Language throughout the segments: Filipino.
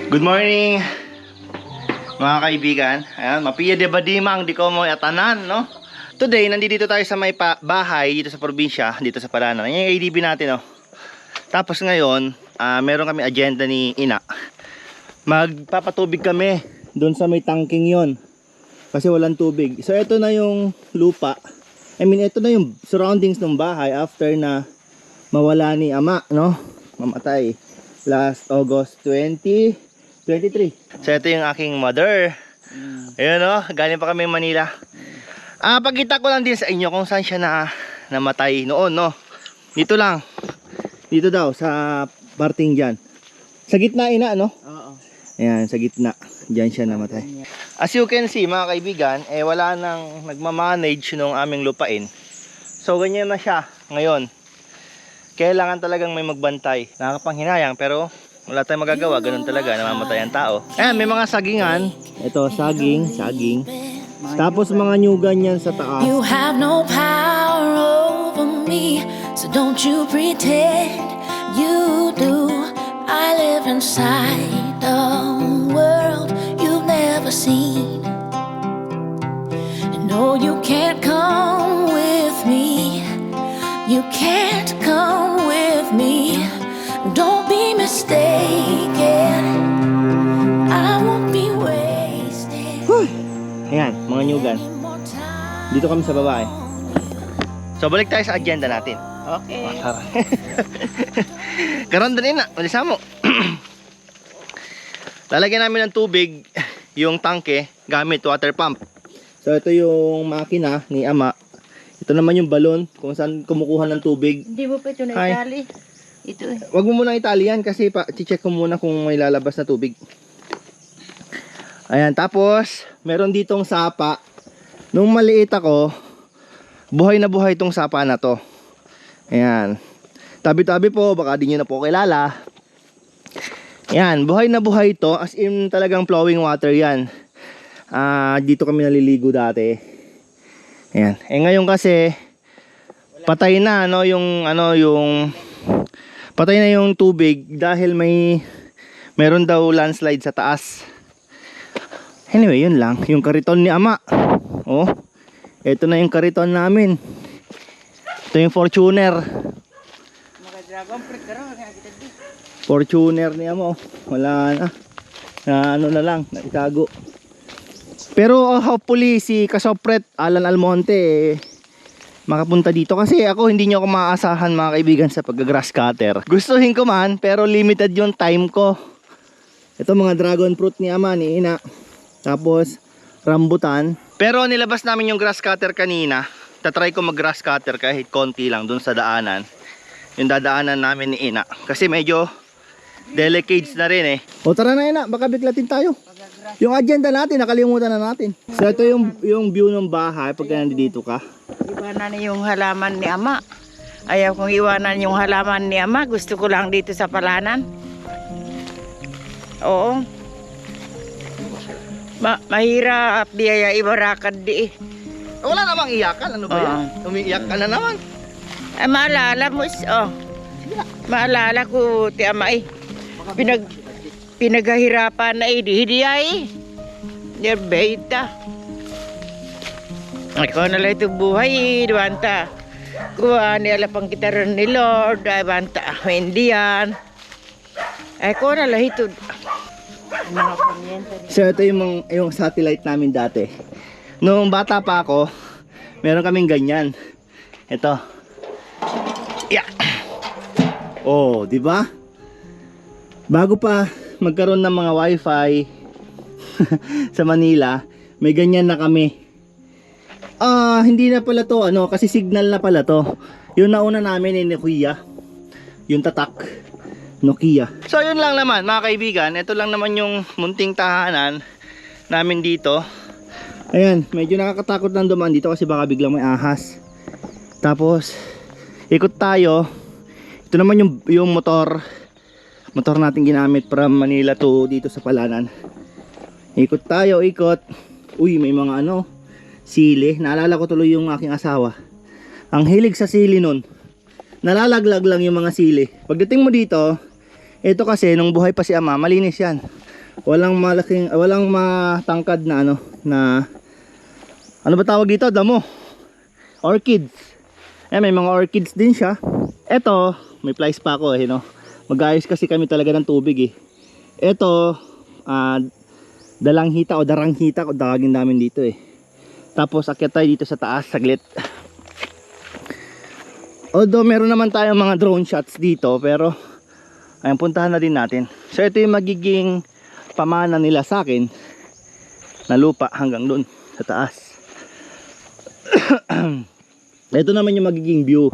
Good morning mga kaibigan. Ayan, mapiya de badimang di ko mo atanan, no? Today, nandito tayo sa may bahay dito sa probinsya, dito sa Palanan. Yan yung ADB natin, no? Tapos ngayon, meron kami agenda ni Ina. Magpapatubig kami doon sa may tangking yon kasi walang tubig. So ito na yung lupa, ito na yung surroundings ng bahay after na mawala ni ama, no? Mamatay last August 2023. So ito yung aking mother. Ayun, no? Galing pa kami Manila. Pagkita ko lang din sa inyo kung saan siya namatay noon, no? Dito lang. Dito daw sa parting dyan. Sa gitna, Ina, no? Oo. Ayan, sa gitna. Diyan siya namatay. As you can see, mga kaibigan, wala nang nagmamanage ng aming lupain. So, ganyan na siya ngayon. Kailangan talagang may magbantay. Nakakapanghinayang, pero wala tayong magagawa. Ganun talaga, namamatay ang tao. Ayan, may mga sagingan. Ito, saging. Tapos mga nyugan yan sa taas. You have no power over me, so don't you pretend you do. I live inside a world you've never seen. And no, you can't come with me. You can't come with me. Don't be mistaken, I won't be wasted. Ayan, mga nyugan. Dito kami sa baba eh. So balik tayo sa agenda natin. Okay. Karon din na, malisa mo. Lalagyan namin ng tubig yung tangke gamit water pump. So ito yung makina ni ama. Ito naman yung balon kung saan kumukuha ng tubig. Hindi mo pa ito na itali. Ito eh. Wag mo muna itali yan kasi check ko muna kung may lalabas na tubig. Ayan, tapos meron ditong sapa. Nung maliit ako, buhay na buhay itong sapa na to. Ayan. Tabi-tabi po, baka di nyo na po kilala. Ayan, buhay na buhay ito. As in talagang flowing water yan. Dito kami naliligo dati. Ayan. Ngayon kasi patay na yung patay na yung tubig dahil meron daw landslide sa taas. Anyway, yun lang. Yung kariton ni ama. Oh, ito na yung kariton namin. Ito yung Fortuner. Fortuner niya mo. Wala na. Na lang, naitago. Pero hopefully si Kasopret Alan Almonte makapunta dito kasi ako hindi niyo ako maaasahan mga kaibigan sa pag-grass cutter. Gustuhin ko man pero limited yung time ko. Ito mga dragon fruit ni ama ni Ina. Tapos rambutan. Pero nilabas namin yung grass cutter kanina. Tatry ko mag grass cutter kahit konti lang dun sa daanan. Yung dadaanan namin ni Ina. Kasi medyo delicates na rin eh. O tara na Ina, baka biklatin tayo. Yung agenda natin, nakalimutan na natin. So ito yung view ng bahay pag nandito ka. Iwanan yung halaman ni ama. Ayaw kong iwanan yung halaman ni ama. Gusto ko lang dito sa Palanan. Oo. Mahirap diya ibarakad di eh. Wala namang iyakan, ano ba yan? Umiiyak ka na naman. Maalala mo maalala ko ti ama eh. Pinaghihirapan na eh. Di ay. Nerbeta. Ako na lang ito buhay. Diwantah. Kuha ni alapang kita rin ni Lord. Diwantah. Hindi yan. Ako na lang ito. So ito yung satellite namin dati. Noong bata pa ako, meron kaming ganyan. Ito. Yeah. Oh, di ba? Bago pa magkaroon ng mga wifi sa Manila, may ganyan na kami. Hindi na pala to kasi signal na pala to. Yung nauna namin ni Kuya, yung tatak Nokia. So yun lang naman mga kaibigan. Ito lang naman yung munting tahanan namin dito. Ayan, medyo nakakatakot lang dumaan dito kasi baka biglang may ahas. Tapos ikot tayo. Ito naman yung motor natin ginamit from Manila to dito sa Palanan. Ikot tayo, ikot. Uy, may mga sili. Naalala ko tuloy yung aking asawa. Ang hilig sa sili nun. Nalalaglag lang yung mga sili. Pagdating mo dito, ito kasi nung buhay pa si ama, malinis yan. Walang malaking, walang matangkad na ano ba tawag dito? Damo. Orchids. May mga orchids din siya. Ito, may flies pa ako no. Mag-ayos kasi kami talaga ng tubig Ito, dalanghita o daranghita kung tawagin namin dito Tapos akyat tayo dito sa taas saglit. Although meron naman tayong mga drone shots dito, pero ayun, puntahan na din natin. So ito yung magiging pamana nila sa akin na lupa hanggang dun sa taas. Ito naman yung magiging view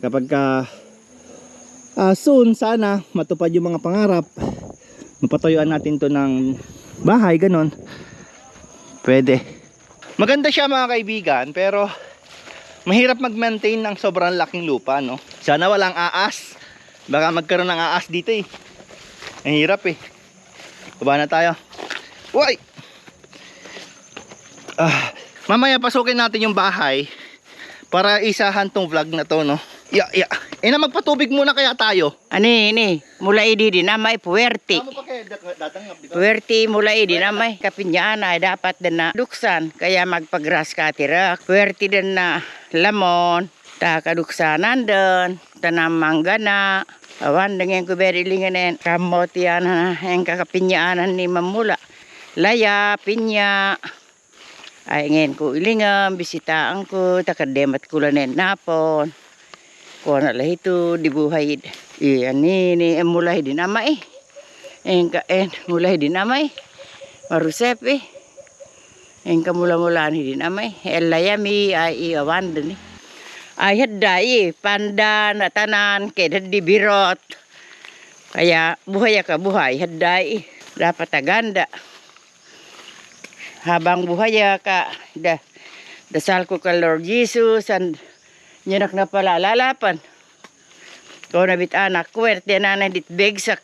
kapag soon sana matupad yung mga pangarap, mapatuyuan natin to ng bahay, ganon. Pwede. Maganda siya mga kaibigan, pero mahirap mag-maintain ng sobrang laking lupa, no? Sana walang aas. Baka magkaroon ng aas dito Ang hirap Baba na tayo. Uy! Mamaya pasukin natin yung bahay para isahan tong vlog na to, no? Na magpatubig muna kaya tayo. Ani, mula idi din namay puwerti. Tama pa kayo dadangap dito. Puwerti mula idi namay kapinyaan ay dapat din na duksan kaya magpagras ka tirak. Puwerti din na lamon, ta kaduksanan din, tanam manggana. Awan dengan ko berilinganen kamot yan ang kakapinyaanan ni mamula. Laya, pinya. Ay ngayon ko ilingam, bisitaan ko, takademat ko lanen napon. Kung na lah itu dibuhay. Ini mulai dinamai. Mulai dinamai. Marusep Engka mula-mula ni dinamai. Elayami ay awan din ay hadai pandan tanan kedad di birot. Kaya buhay ka buhay hadai dapat aganda. Habang buhay ka dasal ko ka Lord Jesus and nyanak na pala lalapan. Kung nabit anak kwerte nanay dit begsak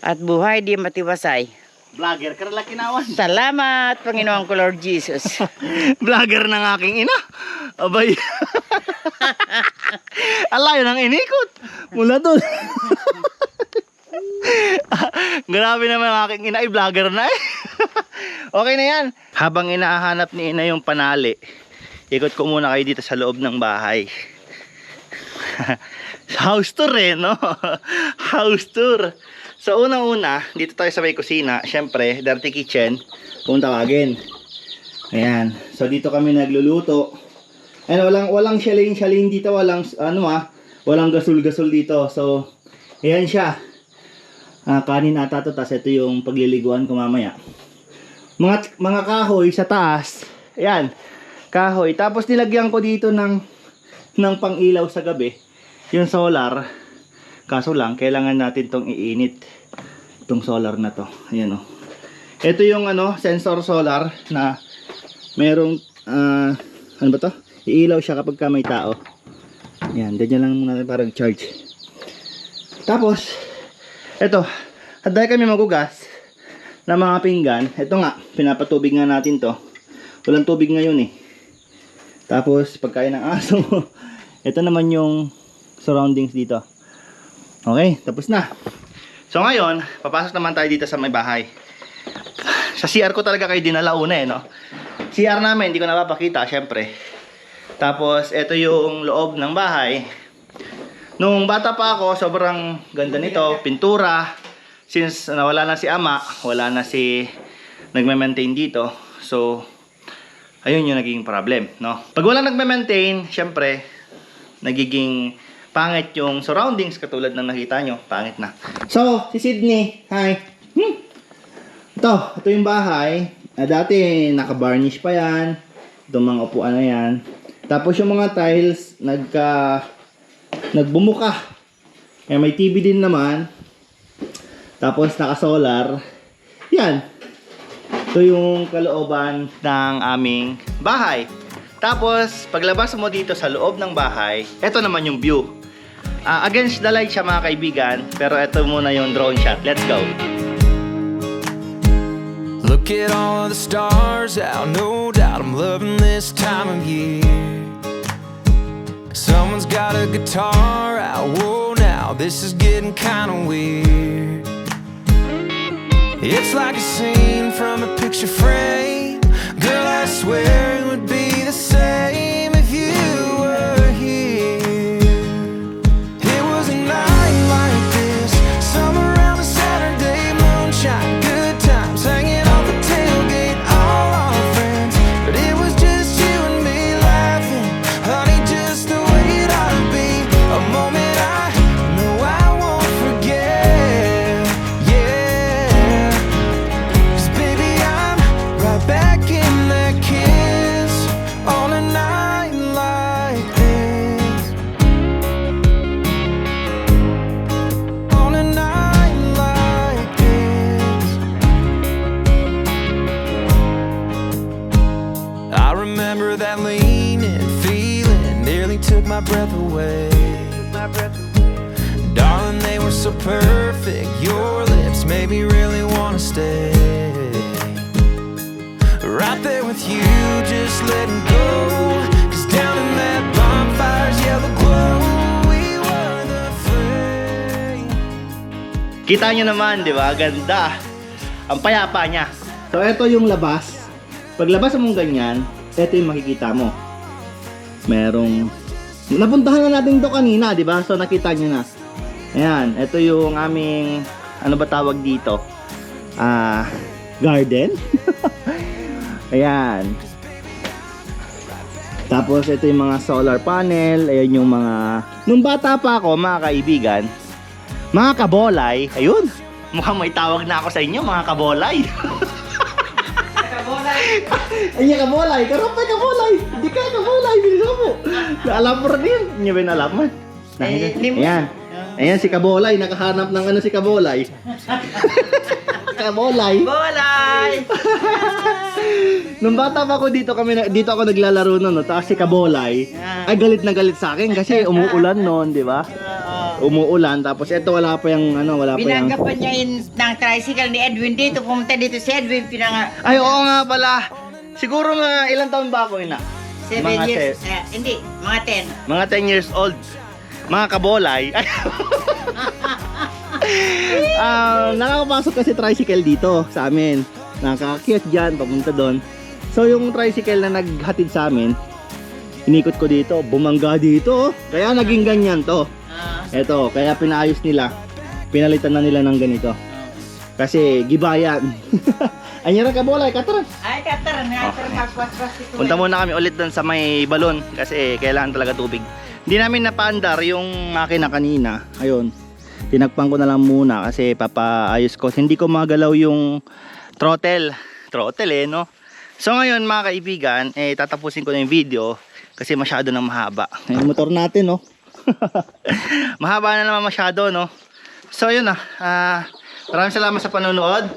at buhay di matiwasay. Vlogger ka rin kinawan. Salamat Panginoon ko Lord Jesus. Vlogger ng aking ina. Abay. Alayo ng inikot. Mula doon. Grabe naman ang aking ina. Ay, vlogger na Okay na yan. Habang inahanap ni ina yung panali, ikot ko muna kayo dito sa loob ng bahay. House tour no? House tour. So unang-una, dito tayo sa may kusina. Siyempre, dirty kitchen kung tawagin. Ayan. So dito kami nagluluto. And walang shaling dito, walang walang gasol-gasol dito. So ayan siya. Kanin ata to, tas ito yung pagliliguan ko mamaya. Mga kahoy sa taas. Ayan. Kahoy. Tapos nilagyan ko dito ng pang-ilaw sa gabi. Yung solar. Kaso lang, kailangan natin tong iinit. Itong solar na to. Ayan o. Ito yung sensor solar na merong, ano ba to? Iilaw siya kapag ka may tao. Ayan, ganyan lang muna parang charge. Tapos, ito, haday kami magugas ng mga pinggan. Ito nga, pinapatubig nga natin to. Walang tubig ngayon Tapos, pagkain ng aso. Ito naman yung surroundings dito. Okay, tapos na. So ngayon, papasok naman tayo dito sa may bahay. Sa CR ko talaga kayo dinala una no? CR namin, hindi ko napapakita, syempre. Tapos, ito yung loob ng bahay. Nung bata pa ako, sobrang ganda nito. Pintura. Since nawala na si ama, wala na si nagme-maintain dito. So, ayun yung naging problem, no? Pag wala nagme-maintain, syempre, nagiging pangit yung surroundings katulad ng nakita nyo. Pangit na. So, si Sydney. Hi. Ito yung bahay. Dati, naka-varnish pa yan. Itong mga upuan na yan. Tapos yung mga tiles, nagbumuka. May TV din naman. Tapos, naka-solar. Yan. Ito yung kalooban ng aming bahay. Tapos, paglabas mo dito sa loob ng bahay, ito naman yung view. Against the light siya mga kaibigan, pero ito muna yung drone shot. Let's go! Look at all the stars out, no doubt I'm loving this time of year. Someone's got a guitar out, whoa now, this is getting kinda weird. It's like a scene from a picture frame. Girl, I swear it would be the same if you were here. It was a night like this, summer around a Saturday, moonshine, good times, hanging off the tailgate, all our friends. But it was just you and me laughing, honey, just the way it ought to be. A moment I know I won't forget. Yeah, 'cause baby, I'm right back in that kiss on a night like this. On a night like this, I remember that leaning feeling nearly took my breath away. Darling, they were so perfect. Your lips made me really wanna stay. Right there with you, just letting go. 'Cause down in that bonfire's yellow glow, we were the flame. Kita nyo naman, di ba? Ganda. Ang payapa niya. So, ito yung labas. Paglabas mong ganyan, ito yung makikita mo. Merong... Napuntahan na natin ito kanina, di ba? So, nakita nyo na. Ayan, ito yung aming... Ano ba tawag dito? Garden? Ayan. Tapos, ito yung mga solar panel. Ayan yung mga... Nung bata pa ako, mga kaibigan, mga kabolay, ayun, mukhang may tawag na ako sa inyo, mga kabolay. Ay, kabolay, karapay kabolay. Hindi ka kabolay, bilisan mo. Alam mo rin yun. Hindi ba nalaman? Ayan. Ayan si Kabolay, nakahanap ng ano si Kabolay. Kabolay. Bolay! Nung bata pa ako dito ako naglalaro noon, no? Tapos si Kabolay ay galit na galit sa akin kasi umuulan noon, di ba? Umuulan, tapos ito wala pa yung ano, wala pa yung... Pinanggapan niya ng tricycle ni Edwin dito. Pumunta dito si Edwin, Ay, oo nga pala. Siguro mga ilang taon ba ako ina? 7 Mga years. Hindi, mga 10. Mga 10 years old. Mga kabolay. Nakakapasok kasi tricycle dito sa amin. Nakakakyat dyan, papunta doon. So yung tricycle na naghatid sa amin, inikot ko dito, bumangga dito. Kaya naging ganyan to. Eto, kaya pinaayos nila. Pinalitan na nila ng ganito. Kasi gibayan. Anyara kabolay, kataran. Ay, kataran. Punta muna kami ulit doon sa may balon kasi kailangan talaga tubig. Hindi namin napaandar yung makina kanina. Ayun. Tinagpan ko na lang muna kasi papaayos ko. Hindi ko magalaw yung throttle. Throttle no? So ngayon mga kaibigan, tatapusin ko na yung video kasi masyado na mahaba. Yung motor natin, no? Mahaba na naman masyado, no? So yun na. Maraming salamat sa panonood.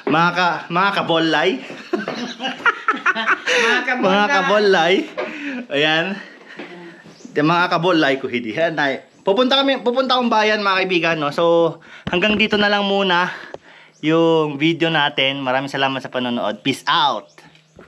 Mga kabolay. Mga kabolay. Ayan. Mga kabolay ko hindi. Pupunta akong bayan mga kaibigan, no. So hanggang dito na lang muna yung video natin. Maraming salamat sa panonood. Peace out.